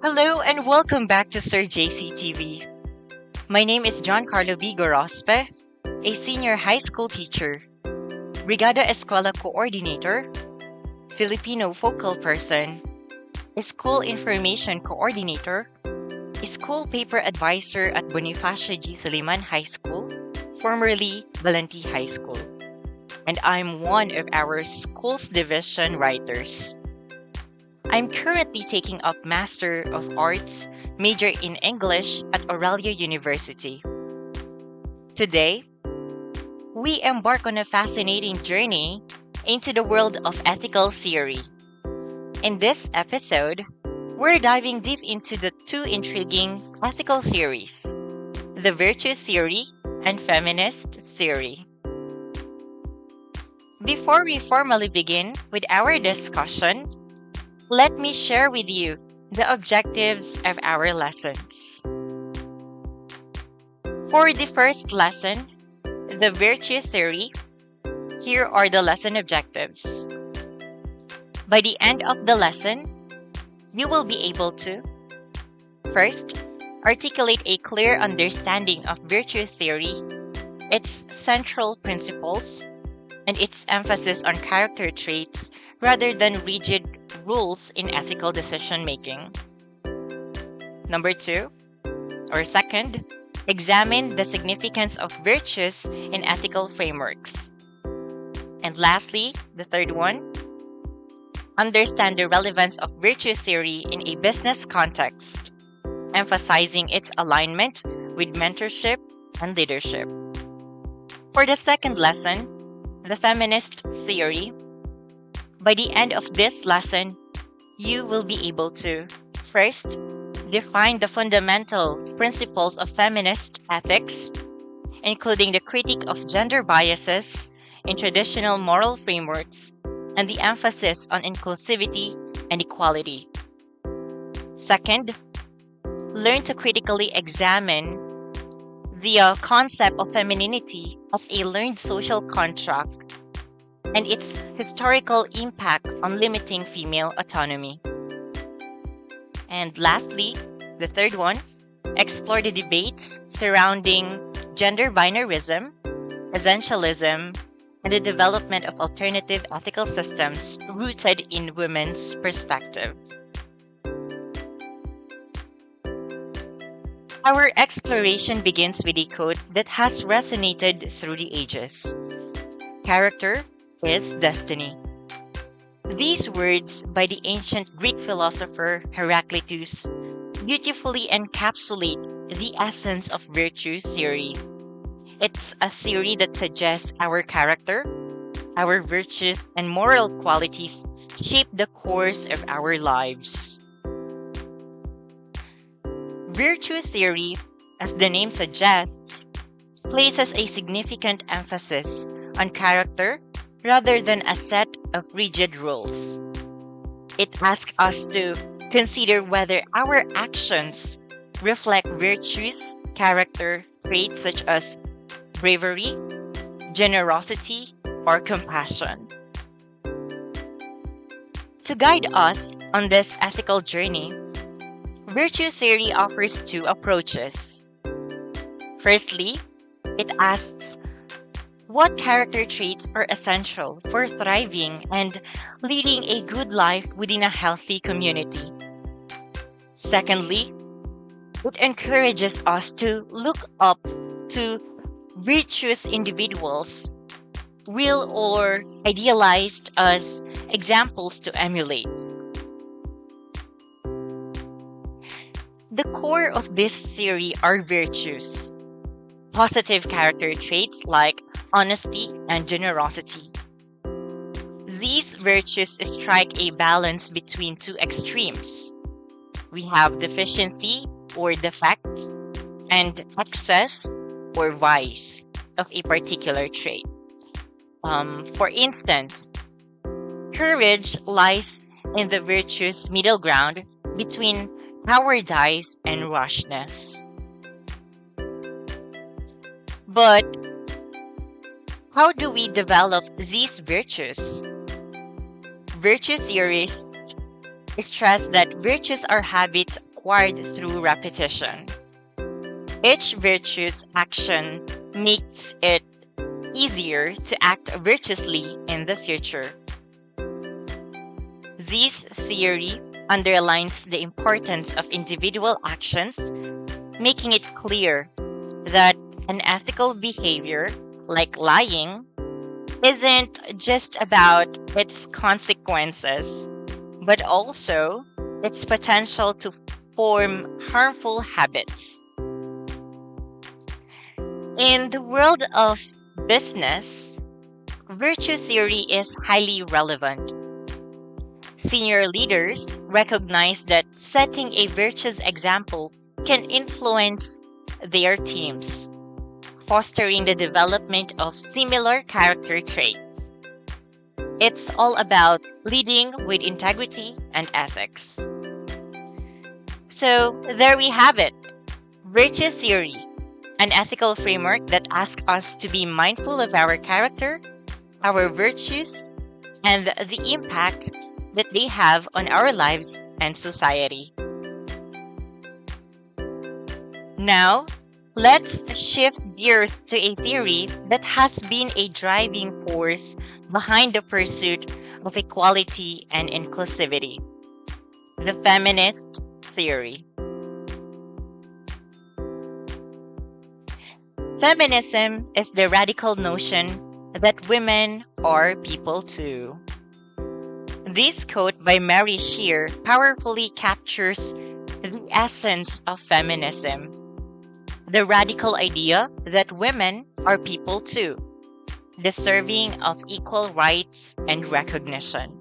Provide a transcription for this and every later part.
Hello and welcome back to Sir JCTV. My name is John Carlo B. Gorospe, a senior high school teacher, Brigada Eskwela Coordinator, Filipino Focal Person, School Information Coordinator, School Paper Advisor at Bonifacio G. Suleiman High School, formerly Balanti High School, and I'm one of our Schools Division writers. I'm currently taking up Master of Arts major in English at Aurelio University. Today, we embark on a fascinating journey into the world of ethical theory. In this episode, we're diving deep into the two intriguing ethical theories, the virtue theory and feminist theory. Before we formally begin with our discussion, let me share with you the objectives of our lessons. For the first lesson, the virtue theory, here are the lesson objectives. By the end of the lesson, you will be able to first, articulate a clear understanding of virtue theory, its central principles, and its emphasis on character traits rather than rigid rules in ethical decision-making. Number two, or second, examine the significance of virtues in ethical frameworks. And lastly, the third one, understand the relevance of virtue theory in a business context, emphasizing its alignment with mentorship and leadership. For the second lesson, the feminist theory, by the end of this lesson, you will be able to first, define the fundamental principles of feminist ethics, including the critique of gender biases in traditional moral frameworks and the emphasis on inclusivity and equality. Second, learn to critically examine the concept of femininity as a learned social construct and its historical impact on limiting female autonomy. And lastly, the third one, explore the debates surrounding gender binarism, essentialism, and the development of alternative ethical systems rooted in women's perspective. Our exploration begins with a quote that has resonated through the ages. Character is destiny. These words by the ancient Greek philosopher Heraclitus beautifully encapsulate the essence of virtue theory. It's a theory that suggests our character, our virtues, and moral qualities shape the course of our lives. Virtue theory, as the name suggests, places a significant emphasis on character rather than a set of rigid rules. It asks us to consider whether our actions reflect virtues, character traits such as bravery, generosity, or compassion. To guide us on this ethical journey, virtue theory offers two approaches. Firstly, it asks, what character traits are essential for thriving and leading a good life within a healthy community? Secondly, it encourages us to look up to virtuous individuals, real or idealized, as examples to emulate. The core of this theory are virtues, positive character traits like honesty and generosity. These virtues strike a balance between two extremes. We have deficiency or defect and excess or vice of a particular trait. For instance, courage lies in the virtue's middle ground between cowardice and rashness. But how do we develop these virtues? Virtue theorists stress that virtues are habits acquired through repetition. Each virtuous action makes it easier to act virtuously in the future. This theory underlines the importance of individual actions, making it clear that unethical behavior, like lying, isn't just about its consequences, but also its potential to form harmful habits. In the world of business, virtue theory is highly relevant. Senior leaders recognize that setting a virtuous example can influence their teams, fostering the development of similar character traits. It's all about leading with integrity and ethics. So, there we have it. Virtue theory, an ethical framework that asks us to be mindful of our character, our virtues, and the impact that they have on our lives and society. Now, let's shift gears to a theory that has been a driving force behind the pursuit of equality and inclusivity: the feminist theory. Feminism is the radical notion that women are people too. This quote by Mary Scheer powerfully captures the essence of feminism: the radical idea that women are people too, deserving of equal rights and recognition.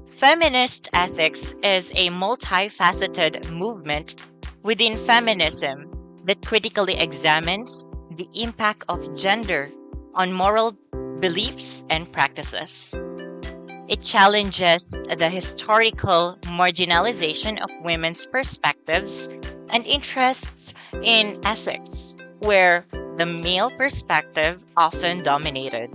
Feminist ethics is a multifaceted movement within feminism that critically examines the impact of gender on moral beliefs and practices. It challenges the historical marginalization of women's perspectives and interests in ethics, where the male perspective often dominated.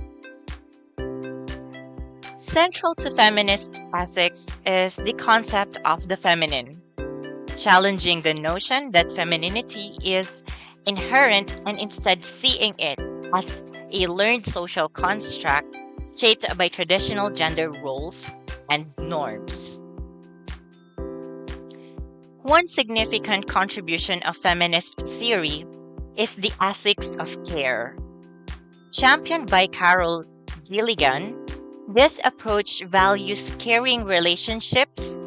Central to feminist ethics is the concept of the feminine, challenging the notion that femininity is inherent and instead seeing it as a learned social construct shaped by traditional gender roles and norms. One significant contribution of feminist theory is the ethics of care. Championed by Carol Gilligan, this approach values caring relationships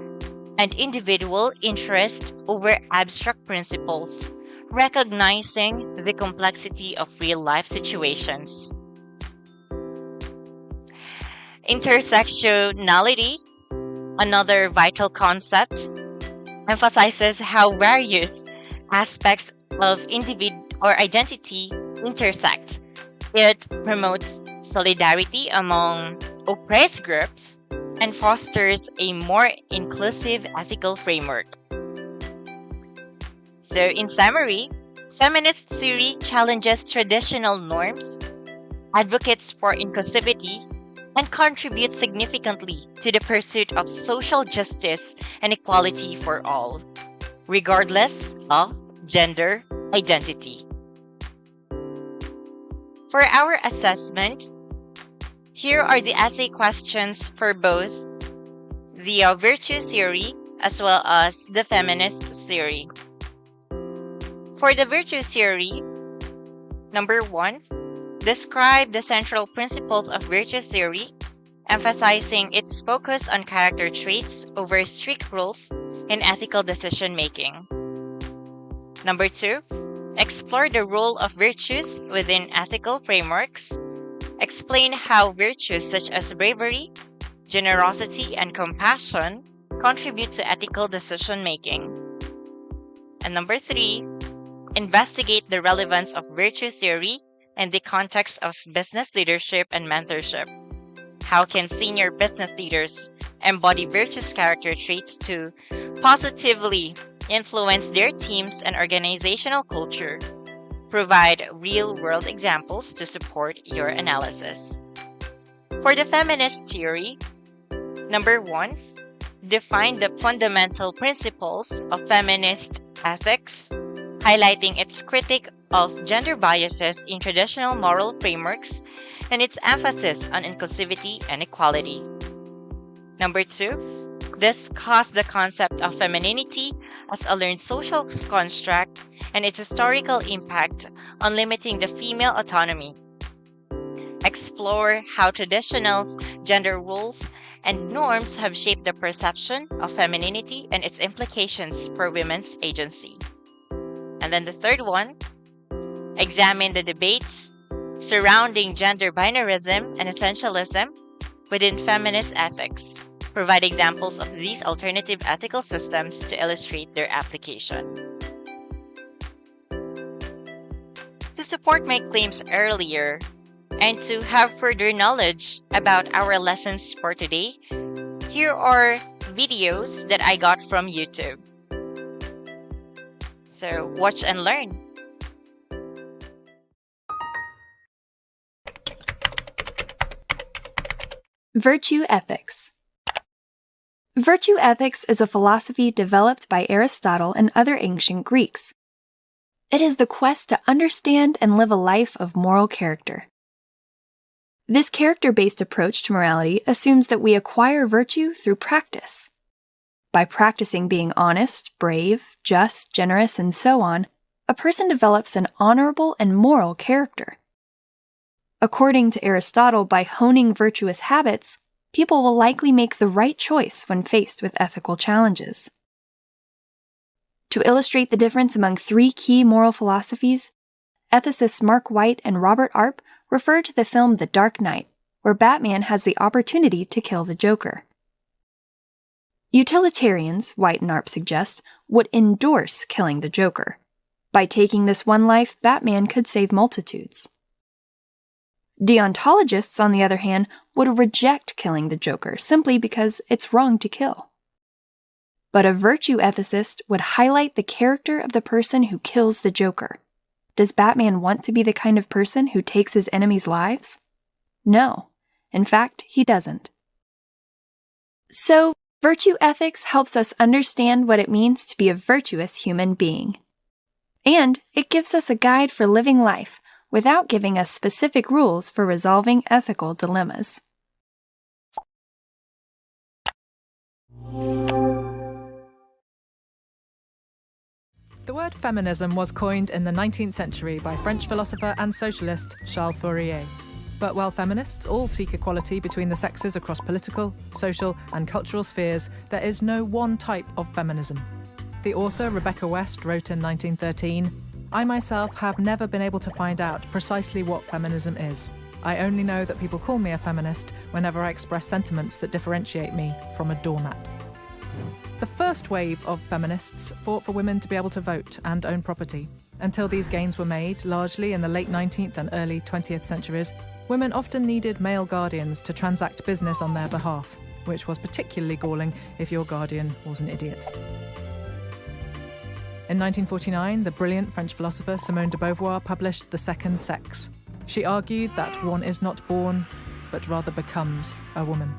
and individual interest over abstract principles, recognizing the complexity of real-life situations. Intersectionality, another vital concept, emphasizes how various aspects of individual or identity intersect. It promotes solidarity among oppressed groups and fosters a more inclusive ethical framework. So, in summary, feminist theory challenges traditional norms, advocates for inclusivity, and contributes significantly to the pursuit of social justice and equality for all, regardless of gender identity. For our assessment, here are the essay questions for both the virtue theory as well as the feminist theory. For the virtue theory, number 1, describe the central principles of virtue theory, emphasizing its focus on character traits over strict rules in ethical decision-making. Number 2, explore the role of virtues within ethical frameworks. Explain how virtues such as bravery, generosity, and compassion contribute to ethical decision-making. And number 3, investigate the relevance of virtue theory in the context of business leadership and mentorship. How can senior business leaders embody virtuous character traits to positively influence their teams and organizational culture? Provide real-world examples to support your analysis. For the feminist theory, number 1, defined the fundamental principles of feminist ethics, highlighting its critique of gender biases in traditional moral frameworks and its emphasis on inclusivity and equality. Number 2, discuss the concept of femininity as a learned social construct and its historical impact on limiting the female autonomy. Explore how traditional gender roles and norms have shaped the perception of femininity and its implications for women's agency. And then the third one, examine the debates surrounding gender binarism and essentialism within feminist ethics. Provide examples of these alternative ethical systems to illustrate their application. To support my claims earlier, and to have further knowledge about our lessons for today, here are videos that I got from YouTube. So watch and learn. Virtue ethics. Virtue ethics is a philosophy developed by Aristotle and other ancient Greeks. It is the quest to understand and live a life of moral character. This character-based approach to morality assumes that we acquire virtue through practice. By practicing being honest, brave, just, generous, and so on, a person develops an honorable and moral character. According to Aristotle, by honing virtuous habits, people will likely make the right choice when faced with ethical challenges. To illustrate the difference among three key moral philosophies, ethicists Mark White and Robert Arp refer to the film The Dark Knight, where Batman has the opportunity to kill the Joker. Utilitarians, White and Arp suggest, would endorse killing the Joker. By taking this one life, Batman could save multitudes. Deontologists, on the other hand, would reject killing the Joker simply because it's wrong to kill. But a virtue ethicist would highlight the character of the person who kills the Joker. Does Batman want to be the kind of person who takes his enemies' lives? No. In fact, he doesn't. So, virtue ethics helps us understand what it means to be a virtuous human being. And it gives us a guide for living life without giving us specific rules for resolving ethical dilemmas. The word feminism was coined in the 19th century by French philosopher and socialist Charles Fourier. But while feminists all seek equality between the sexes across political, social, and cultural spheres, there is no one type of feminism. The author Rebecca West wrote in 1913, "I myself have never been able to find out precisely what feminism is. I only know that people call me a feminist whenever I express sentiments that differentiate me from a doormat." The first wave of feminists fought for women to be able to vote and own property. Until these gains were made, largely in the late 19th and early 20th centuries, women often needed male guardians to transact business on their behalf, which was particularly galling if your guardian was an idiot. In 1949, the brilliant French philosopher Simone de Beauvoir published The Second Sex. She argued that one is not born, but rather becomes a woman.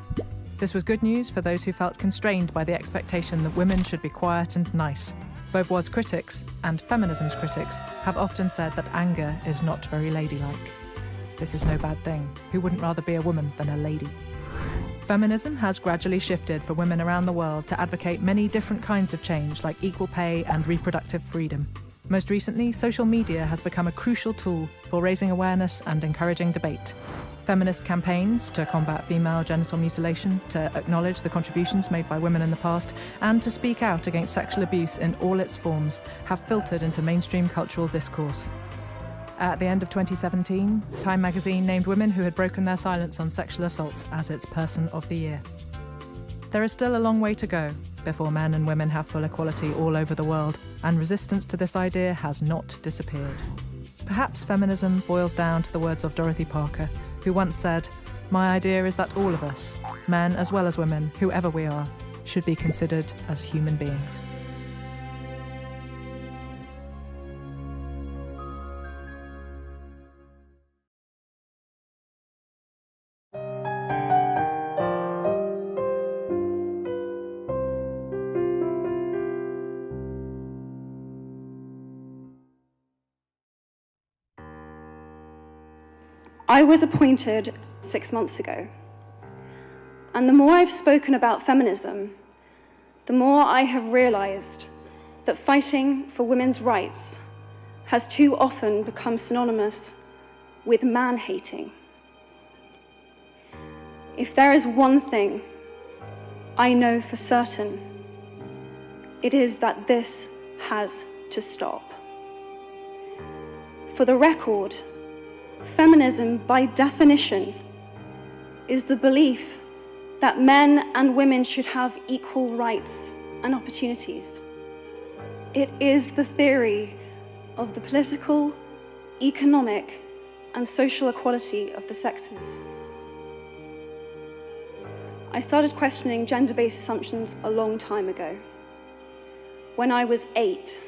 This was good news for those who felt constrained by the expectation that women should be quiet and nice. Beauvoir's critics, and feminism's critics, have often said that anger is not very ladylike. This is no bad thing. Who wouldn't rather be a woman than a lady? Feminism has gradually shifted for women around the world to advocate many different kinds of change, like equal pay and reproductive freedom. Most recently, social media has become a crucial tool for raising awareness and encouraging debate. Feminist campaigns to combat female genital mutilation, to acknowledge the contributions made by women in the past, and to speak out against sexual abuse in all its forms have filtered into mainstream cultural discourse. At the end of 2017, Time magazine named women who had broken their silence on sexual assault as its Person of the Year. There is still a long way to go before men and women have full equality all over the world, and resistance to this idea has not disappeared. Perhaps feminism boils down to the words of Dorothy Parker, who once said, "My idea is that all of us, men as well as women, whoever we are, should be considered as human beings." I was appointed 6 months ago, and the more I've spoken about feminism, the more I have realized that fighting for women's rights has too often become synonymous with man-hating. If there is one thing I know for certain, it is that this has to stop. For the record, feminism, by definition, is the belief that men and women should have equal rights and opportunities. It is the theory of the political, economic, and social equality of the sexes. I started questioning gender-based assumptions a long time ago. When I was 8,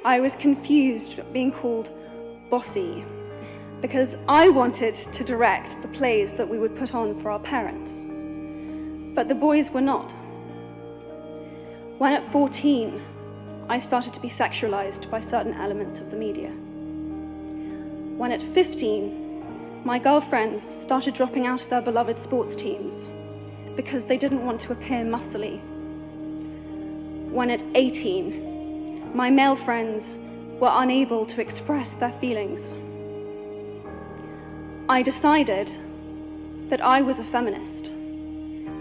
I was confused being called bossy because I wanted to direct the plays that we would put on for our parents, but the boys were not. When at 14, I started to be sexualized by certain elements of the media. When at 15, my girlfriends started dropping out of their beloved sports teams because they didn't want to appear muscly. When at 18, my male friends were unable to express their feelings. I decided that I was a feminist,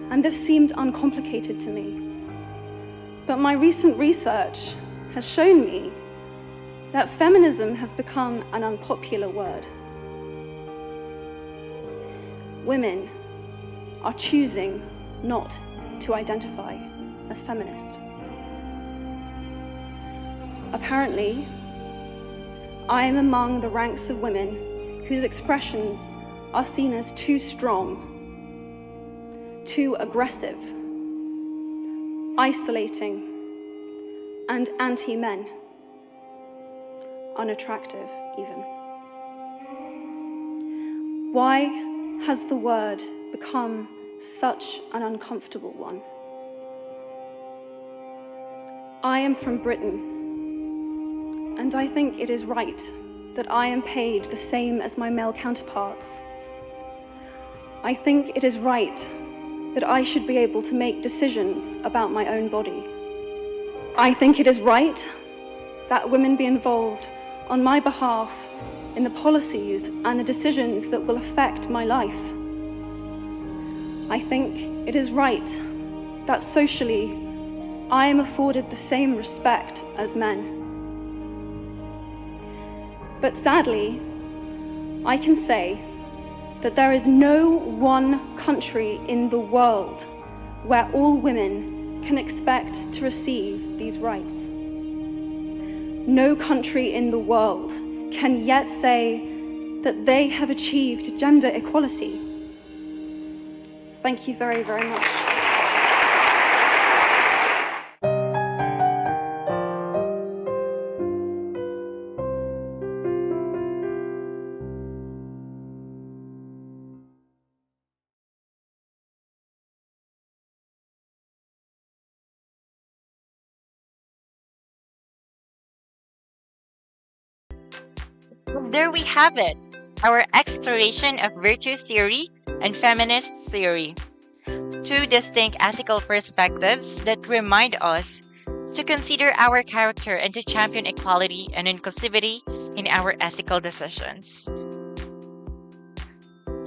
and this seemed uncomplicated to me. But my recent research has shown me that feminism has become an unpopular word. Women are choosing not to identify as feminist. Apparently, I am among the ranks of women whose expressions are seen as too strong, too aggressive, isolating, and anti-men, unattractive even. Why has the word become such an uncomfortable one? I am from Britain, and I think it is right that I am paid the same as my male counterparts. I think it is right that I should be able to make decisions about my own body. I think it is right that women be involved on my behalf in the policies and the decisions that will affect my life. I think it is right that socially I am afforded the same respect as men. But sadly, I can say that there is no one country in the world where all women can expect to receive these rights. No country in the world can yet say that they have achieved gender equality. Thank you very, very much. There we have it, our exploration of virtue theory and feminist theory. Two distinct ethical perspectives that remind us to consider our character and to champion equality and inclusivity in our ethical decisions.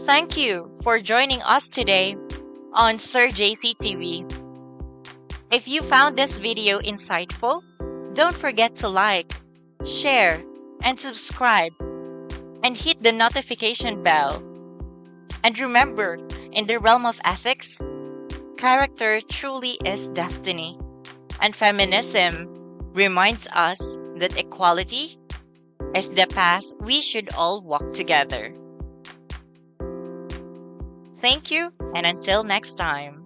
Thank you for joining us today on Sir JC TV. If you found this video insightful, don't forget to like, share, and subscribe, and hit the notification bell. And remember, in the realm of ethics, character truly is destiny, and feminism reminds us that equality is the path we should all walk together. Thank you, and until next time.